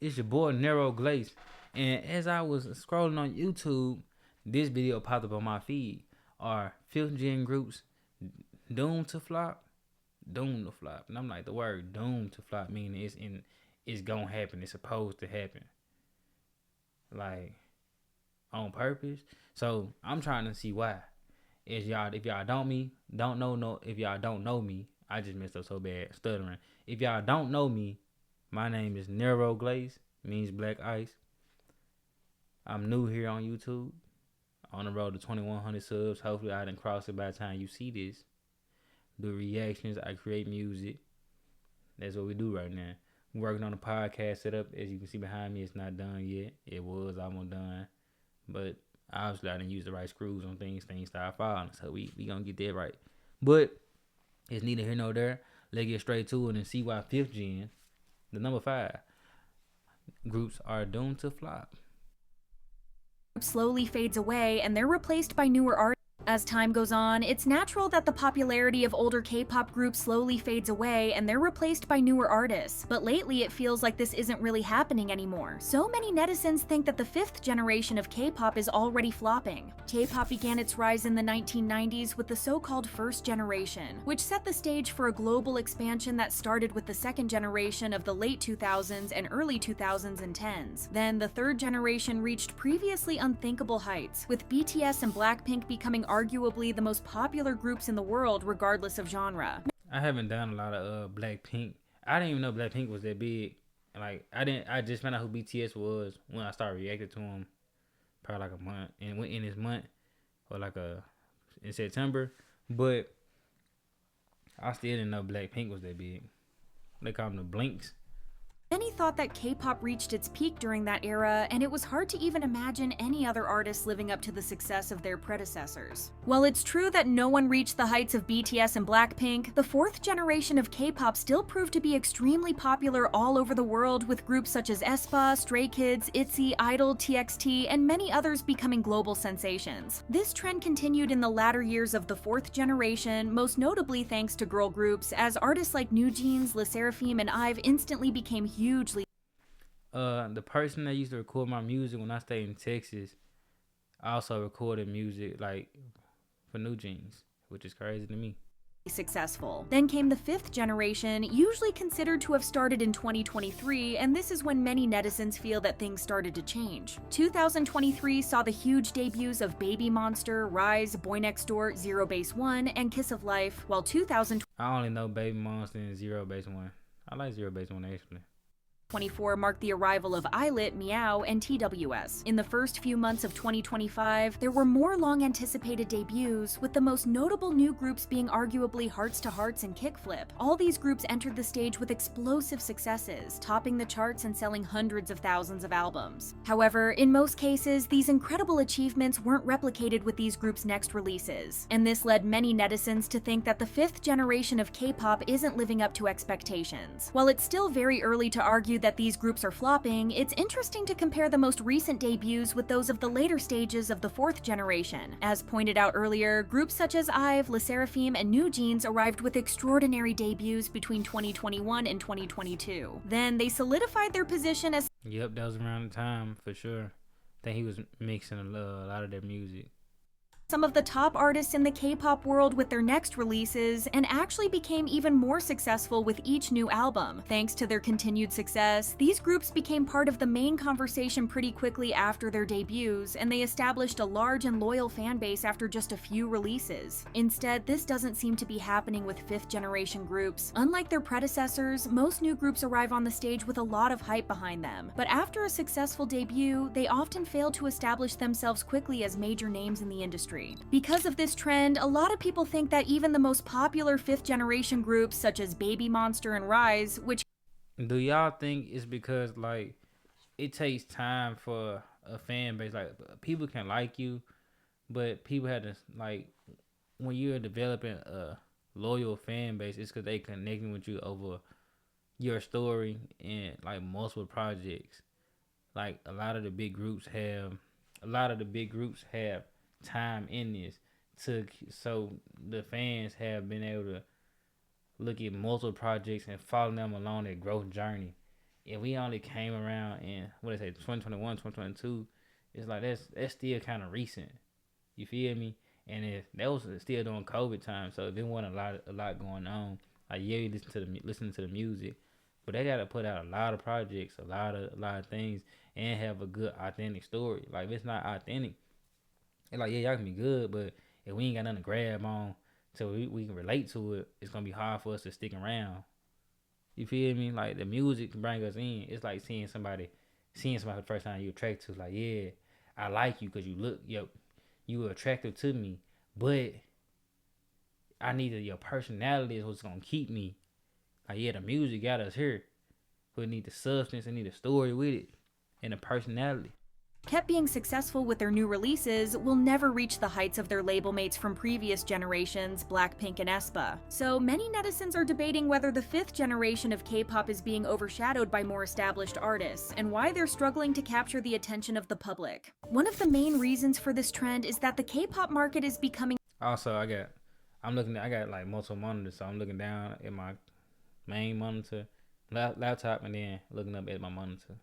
It's your boy Nero Glace. And as I was scrolling on YouTube, this video popped up on my feed. Are fifth gen groups doomed to flop? Doomed to flop. And I'm like, the word doomed to flop meaning it's gonna happen. It's supposed to happen. Like on purpose. So I'm trying to see why. If y'all don't know no if y'all don't know me, I just messed up so bad stuttering. If y'all don't know me, my name is Nero Glace, means black ice. I'm new here on YouTube. On the road to 2,100 subs. Hopefully I didn't cross it by the time you see this. Do reactions. I create music. That's what we do right now. I'm working on a podcast setup. As you can see behind me, it's not done yet. It was almost done. But obviously I didn't use the right screws on things. Things start falling. So we gonna get that right. But it's neither here nor there. Let's get straight to it and see why fifth gen, the number 5, groups are doomed to flop. Slowly fades away and they're replaced by newer artists. As time goes on, it's natural that the popularity of older K-pop groups slowly fades away and they're replaced by newer artists. But lately it feels like this isn't really happening anymore. So many netizens think that the 5th generation of K-pop is already flopping. K-pop began its rise in the 1990s with the so-called first generation, which set the stage for a global expansion that started with the second generation of the late 2000s and early 2010s. Then the third generation reached previously unthinkable heights, with BTS and Blackpink becoming arguably the most popular groups in the world regardless of genre. I haven't done a lot of Blackpink. I didn't even know Blackpink was that big. Like I just found out who BTS was when I started reacting to them, probably like a month, and went in this month or in September. But I still didn't know Blackpink was that big. They call them the Blinks. Many thought that K-pop reached its peak during that era, and it was hard to even imagine any other artists living up to the success of their predecessors. While it's true that no one reached the heights of BTS and Blackpink, the 4th generation of K-pop still proved to be extremely popular all over the world, with groups such as aespa, Stray Kids, ITZY, Idol, TXT, and many others becoming global sensations. This trend continued in the latter years of the 4th generation, most notably thanks to girl groups, as artists like NewJeans, LE SSERAFIM, and IVE instantly became hugely. The person that used to record my music when I stayed in Texas also recorded music like for NewJeans, which is crazy to me. Successful. Then came the 5th generation, usually considered to have started in 2023, and this is when many netizens feel that things started to change. 2023 saw the huge debuts of Baby Monster, Rise, Boy Next Door, Zero Base One, and Kiss of Life, while 2024 I only know Baby Monster and Zero Base One. I like Zero Base One actually. marked the arrival of ILIT, Meow, and TWS. In the first few months of 2025, there were more long-anticipated debuts, with the most notable new groups being arguably Hearts to Hearts and Kickflip. All these groups entered the stage with explosive successes, topping the charts and selling hundreds of thousands of albums. However, in most cases, these incredible achievements weren't replicated with these groups' next releases, and this led many netizens to think that the 5th generation of K-pop isn't living up to expectations. While it's still very early to argue that these groups are flopping, it's interesting to compare the most recent debuts with those of the later stages of the 4th generation. As pointed out earlier, groups such as IVE, LE SSERAFIM, and NewJeans arrived with extraordinary debuts between 2021 and 2022. Then they solidified their position as Yep, that was around the time for sure. I think he was mixing a lot of their music. some of the top artists in the K-pop world with their next releases, and actually became even more successful with each new album. Thanks to their continued success, these groups became part of the main conversation pretty quickly after their debuts, and they established a large and loyal fan base after just a few releases. Instead, this doesn't seem to be happening with 5th generation groups. Unlike their predecessors, most new groups arrive on the stage with a lot of hype behind them, but after a successful debut, they often fail to establish themselves quickly as major names in the industry. Because of this trend, a lot of people think that even the most popular 5th generation groups such as Baby Monster and Rise, which Do y'all think it's because like it takes time for a fan base? Like people can like you, but people have to like when you're developing a loyal fan base, it's because they connecting with you over your story and like multiple projects. Like a lot of the big groups have time in this so the fans have been able to look at multiple projects and follow them along their growth journey. if we only came around in, what they say, 2021, 2022, it's like that's still kind of recent. You feel me? And if that was still during COVID time, so there wasn't a lot going on. Like, yeah, you listening to the music, but they gotta put out a lot of projects, a lot of things, and have a good authentic story. Like, if it's not authentic, it's like, yeah, y'all can be good, but if we ain't got nothing to grab on, so we can relate to it, it's gonna be hard for us to stick around. You feel me? Like, the music can bring us in. It's like seeing somebody for the first time you attracted to. Like, yeah, I like you because you were attractive to me, but I needed your personality is what's gonna keep me. Like, yeah, the music got us here, but it need the substance, it need a story with it, and the personality. Kept being successful with their new releases will never reach the heights of their label mates from previous generations, Blackpink and aespa. So many netizens are debating whether the 5th generation of K-pop is being overshadowed by more established artists, and why they're struggling to capture the attention of the public. One of the main reasons for this trend is that the K-pop market is becoming... Also, I got like multiple monitors, so I'm looking down at my main monitor, laptop, and then looking up at my monitor.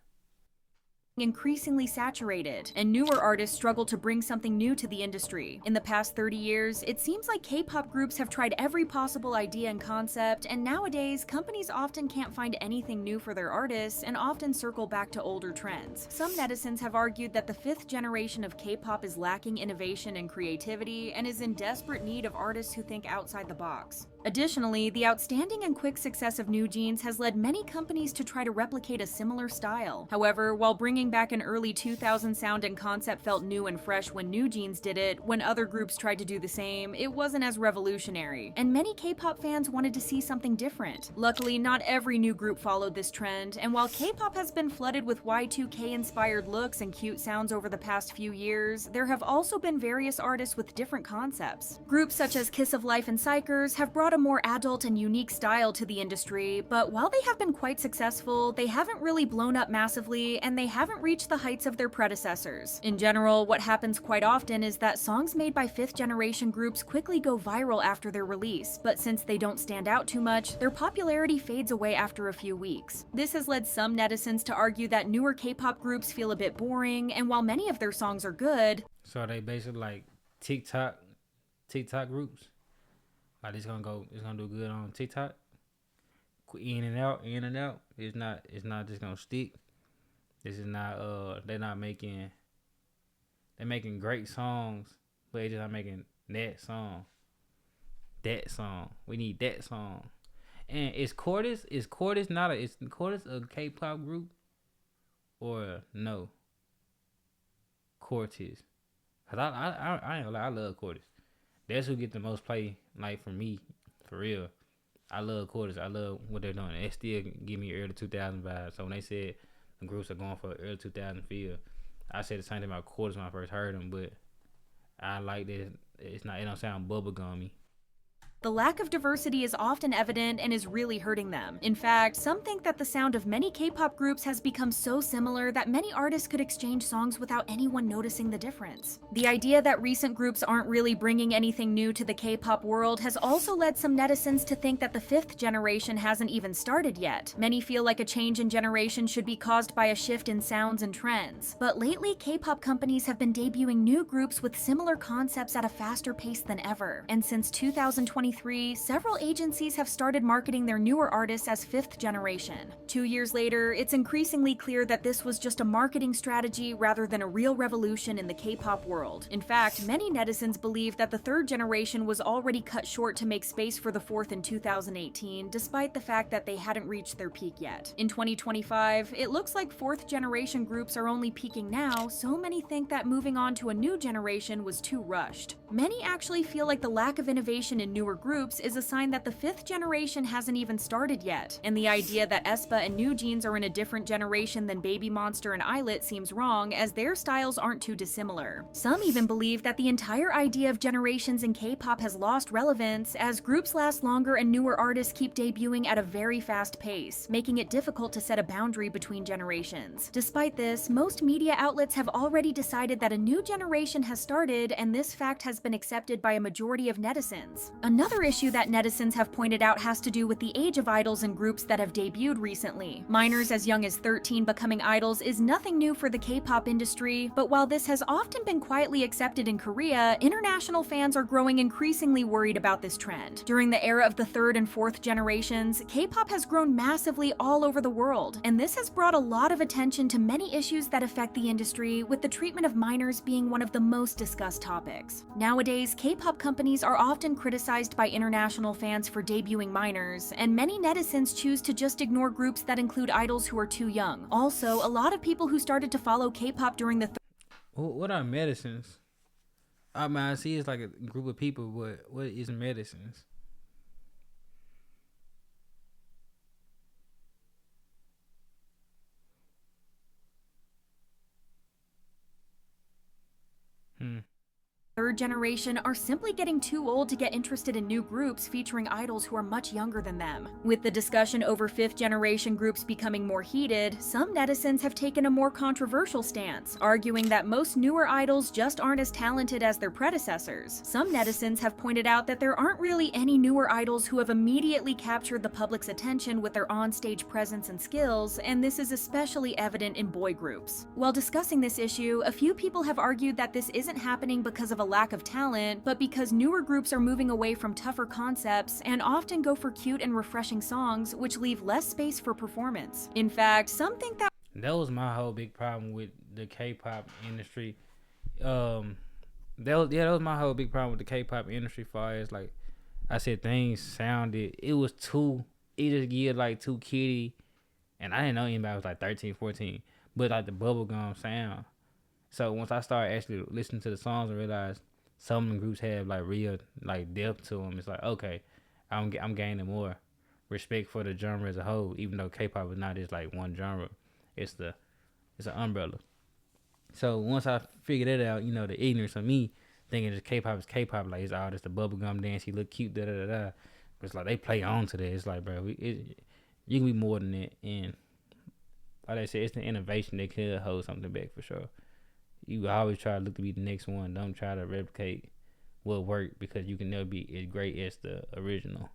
Increasingly saturated, and newer artists struggle to bring something new to the industry. In the past 30 years, it seems like K-pop groups have tried every possible idea and concept, and nowadays, companies often can't find anything new for their artists and often circle back to older trends. Some netizens have argued that the 5th generation of K-pop is lacking innovation and creativity and is in desperate need of artists who think outside the box. Additionally, the outstanding and quick success of New Jeans has led many companies to try to replicate a similar style. However, while bringing back an early 2000 sound and concept felt new and fresh when New Jeans did it, when other groups tried to do the same, it wasn't as revolutionary, and many K-pop fans wanted to see something different. Luckily, not every new group followed this trend, and while K-pop has been flooded with Y2K-inspired looks and cute sounds over the past few years, there have also been various artists with different concepts. Groups such as Kiss of Life and Psychers have brought a more adult and unique style to the industry, but while they have been quite successful, they haven't really blown up massively, and they haven't reached the heights of their predecessors. In general, what happens quite often is that songs made by 5th generation groups quickly go viral after their release, but since they don't stand out too much, their popularity fades away after a few weeks. This has led some netizens to argue that newer K-pop groups feel a bit boring, and while many of their songs are good... So are they basically like TikTok groups? Like, it's gonna do good on TikTok. In and out. It's not just gonna stick. This is not they're making great songs, but they're just not making that song. We need that song. And is Cordis a K-pop group? Or no? Cortez. Cause I ain't gonna lie, I love Cordis. That's who get the most play, like, for me, for real. I love Cordis. I love what they're doing. They still give me early 2000 vibes. So when they said the groups are going for early 2000 feel, I said the same thing about Cordis when I first heard them, but I like that it don't sound bubblegummy. The lack of diversity is often evident and is really hurting them. In fact, some think that the sound of many K-pop groups has become so similar that many artists could exchange songs without anyone noticing the difference. The idea that recent groups aren't really bringing anything new to the K-pop world has also led some netizens to think that the 5th generation hasn't even started yet. Many feel like a change in generation should be caused by a shift in sounds and trends. But lately, K-pop companies have been debuting new groups with similar concepts at a faster pace than ever. And since 2023, several agencies have started marketing their newer artists as 5th generation. 2 years later, it's increasingly clear that this was just a marketing strategy rather than a real revolution in the K-pop world. In fact, many netizens believe that the 3rd generation was already cut short to make space for the 4th in 2018, despite the fact that they hadn't reached their peak yet. In 2025, it looks like 4th generation groups are only peaking now, so many think that moving on to a new generation was too rushed. Many actually feel like the lack of innovation in newer groups is a sign that the 5th generation hasn't even started yet, and the idea that aespa and New Jeans are in a different generation than Baby Monster and Islet seems wrong, as their styles aren't too dissimilar. Some even believe that the entire idea of generations in K-pop has lost relevance, as groups last longer and newer artists keep debuting at a very fast pace, making it difficult to set a boundary between generations. Despite this, most media outlets have already decided that a new generation has started, and this fact has been accepted by a majority of netizens. Another issue that netizens have pointed out has to do with the age of idols and groups that have debuted recently. Minors as young as 13 becoming idols is nothing new for the K-pop industry, but while this has often been quietly accepted in Korea, international fans are growing increasingly worried about this trend. During the era of the third and fourth generations, K-pop has grown massively all over the world, and this has brought a lot of attention to many issues that affect the industry, with the treatment of minors being one of the most discussed topics. Nowadays, K-pop companies are often criticized by international fans for debuting minors, and many netizens choose to just ignore groups that include idols who are too young. Also, a lot of people who started to follow K-pop during the What are medicines? I mean, I see it's like a group of people, but what is medicines? third generation are simply getting too old to get interested in new groups featuring idols who are much younger than them. With the discussion over fifth generation groups becoming more heated, some netizens have taken a more controversial stance, arguing that most newer idols just aren't as talented as their predecessors. Some netizens have pointed out that there aren't really any newer idols who have immediately captured the public's attention with their on-stage presence and skills, and this is especially evident in boy groups. While discussing this issue, a few people have argued that this isn't happening because of a lack of talent, but because newer groups are moving away from tougher concepts and often go for cute and refreshing songs, which leave less space for performance. In fact, some think that was my whole big problem with the K-pop industry. That was my whole big problem with the K-pop industry. Far as like I said, things sounded, it just get like too kiddie, and I didn't know anybody was like 13, 14, but like the bubblegum sound. So once I started actually listening to the songs, I realized some of the groups have like real like depth to them. It's like, okay, I'm gaining more respect for the genre as a whole, even though K-pop is not just like one genre. It's an umbrella. So once I figured it out, the ignorance of me thinking that K-pop is K-pop, like it's all just the bubblegum dance, he look cute, da da da da. But it's like they play on to that. It's like, bro, you can be more than that. And like I said, it's the innovation that could hold something back for sure. You always try to look to be the next one. Don't try to replicate what worked, because you can never be as great as the original.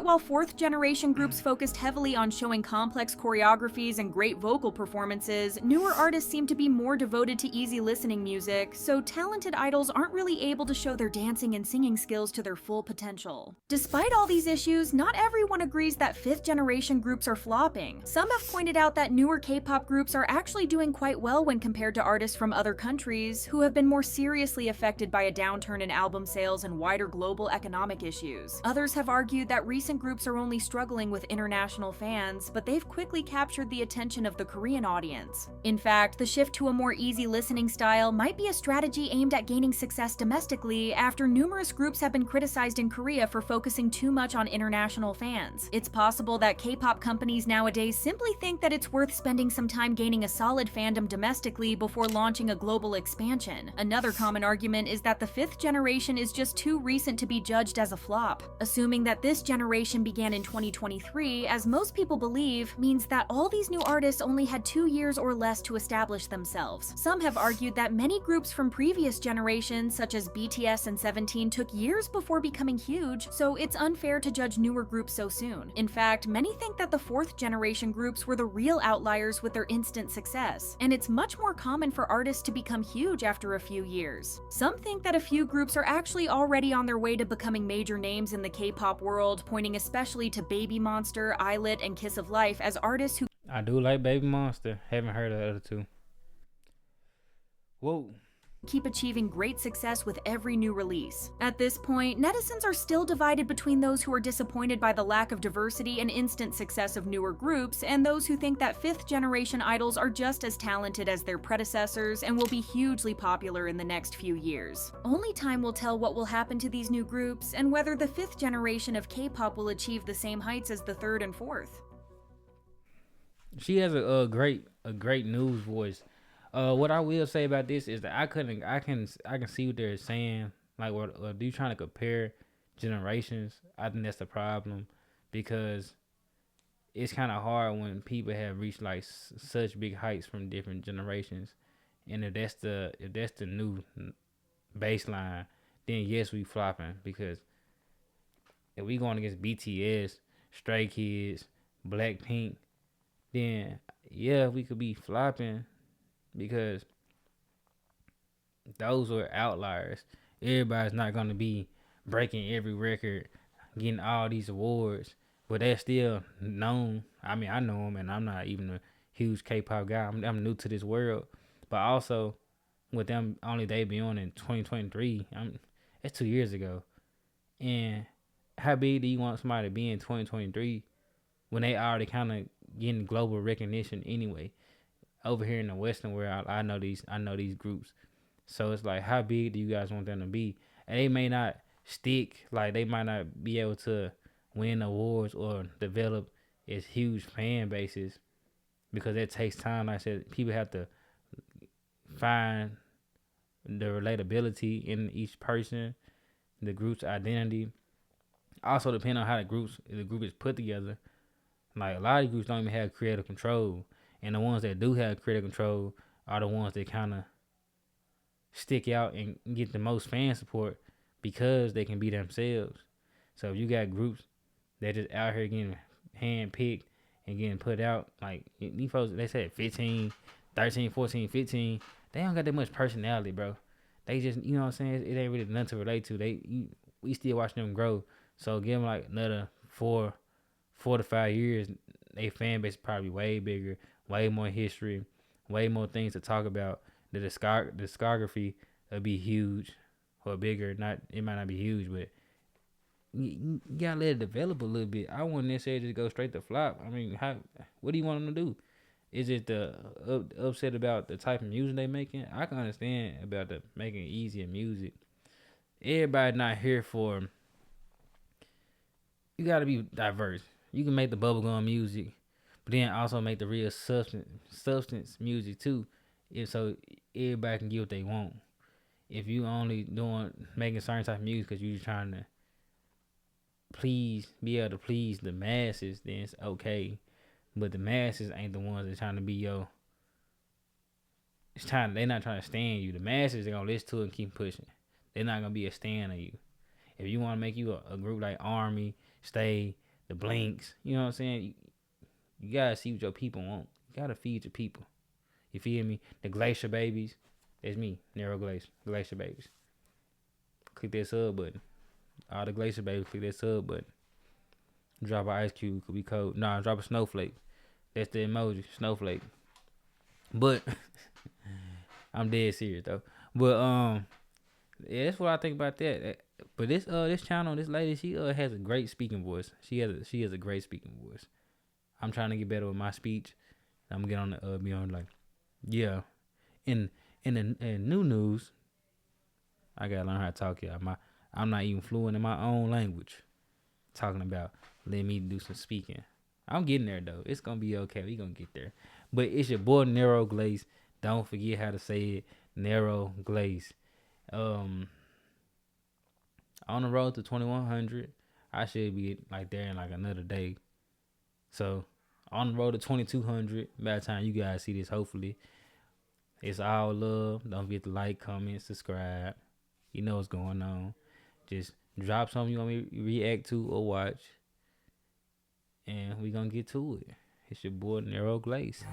while fourth generation groups focused heavily on showing complex choreographies and great vocal performances, newer artists seem to be more devoted to easy listening music, so talented idols aren't really able to show their dancing and singing skills to their full potential. Despite all these issues, not everyone agrees that fifth generation groups are flopping. Some have pointed out that newer K-pop groups are actually doing quite well when compared to artists from other countries who have been more seriously affected by a downturn in album sales and wider global economic issues. Others have argued that recent groups are only struggling with international fans, but they've quickly captured the attention of the Korean audience. In fact, the shift to a more easy listening style might be a strategy aimed at gaining success domestically after numerous groups have been criticized in Korea for focusing too much on international fans. It's possible that K-pop companies nowadays simply think that it's worth spending some time gaining a solid fandom domestically before launching a global expansion. Another common argument is that the fifth generation is just too recent to be judged as a flop. Assuming that this generation began in 2023, as most people believe, means that all these new artists only had 2 years or less to establish themselves. Some have argued that many groups from previous generations, such as BTS and 17, took years before becoming huge, so it's unfair to judge newer groups so soon. In fact, many think that the fourth generation groups were the real outliers with their instant success, and it's much more common for artists to become huge after a few years. Some think that a few groups are actually already on their way to becoming major names in the K-pop world, pointing especially to Baby Monster, Islet, and Kiss of Life as artists who I do like Baby Monster. Haven't heard of the other two. Whoa. keep achieving great success with every new release. At this point, netizens are still divided between those who are disappointed by the lack of diversity and instant success of newer groups, and those who think that fifth generation idols are just as talented as their predecessors and will be hugely popular in the next few years. Only time will tell what will happen to these new groups and whether the fifth generation of K-pop will achieve the same heights as the third and fourth. She has a great news voice. What I will say about this is that I can see what they're saying. Like, what you trying to compare generations? I think that's the problem, because it's kind of hard when people have reached like such big heights from different generations, and if that's the new baseline, then yes, we flopping. Because if we going against BTS, Stray Kids, Blackpink, then yeah, we could be flopping because those were outliers. Everybody's not gonna be breaking every record, getting all these awards, but they're still known. I mean, I know them, and I'm not even a huge K-pop guy. I'm new to this world, but also with them only debuting in 2023, it's 2 years ago. And how big do you want somebody to be in 2023 when they already kind of getting global recognition anyway? Over here in the Western world, I know these groups. So it's like, how big do you guys want them to be? And they may not stick, like they might not be able to win awards or develop as huge fan bases because it takes time. Like I said, people have to find the relatability in each person, the group's identity. Also depending on how the group is put together. Like a lot of groups don't even have creative control, and the ones that do have creative control are the ones that kind of stick out and get the most fan support because they can be themselves. So if you got groups that just out here getting handpicked and getting put out, like these folks, they said 15, 13, 14, 15, they don't got that much personality, bro. They just, you know what I'm saying? It ain't really nothing to relate to. We still watching them grow. So give them like another 4 to 5 years, they fan base is probably way bigger, way more history, way more things to talk about. The discography will be huge or bigger. It might not be huge, but you gotta let it develop a little bit. I wouldn't necessarily just go straight to flop. I mean, what do you want them to do? Is it the upset about the type of music they making? I can understand about the making easier music. Everybody not here for. You gotta be diverse. You can make the bubblegum music, but then also make the real substance music too. If so, everybody can get what they want. If you only making certain type of music because you're trying to be able to please the masses, then it's okay. But the masses ain't the ones that trying to be they're not trying to stand you. The masses, they're gonna listen to it and keep pushing. They're not gonna be a stand of you. If you want to make you a group like Army, Stay, the Blinks, you know what I'm saying? You gotta see what your people want. You gotta feed your people. You feel me? The Glacier Babies, that's me, Nero Glace, Glacier Babies. Click that sub button. All the Glacier Babies, click that sub button. Drop an ice cube, could be cold. Nah, drop a snowflake. That's the emoji, snowflake. But I'm dead serious though. But yeah, that's what I think about that. But this channel, this lady, she has a great speaking voice. She has a great speaking voice. I'm trying to get better with my speech. I'm gonna get on the be on like, yeah. In new news, I gotta learn how to talk. Yeah, I'm not even fluent in my own language. Talking about let me do some speaking. I'm getting there though. It's gonna be okay. We gonna get there. But it's your boy Nero Glace. Don't forget how to say it. Nero Glace. On the road to 2100. I should be like there in like another day. So on the road to 2200. By the time you guys see this, hopefully, it's all love. Don't forget to like, comment, subscribe. You know what's going on. Just drop something you want me to react to or watch, and we gonna get to it. It's your boy Nero Glace.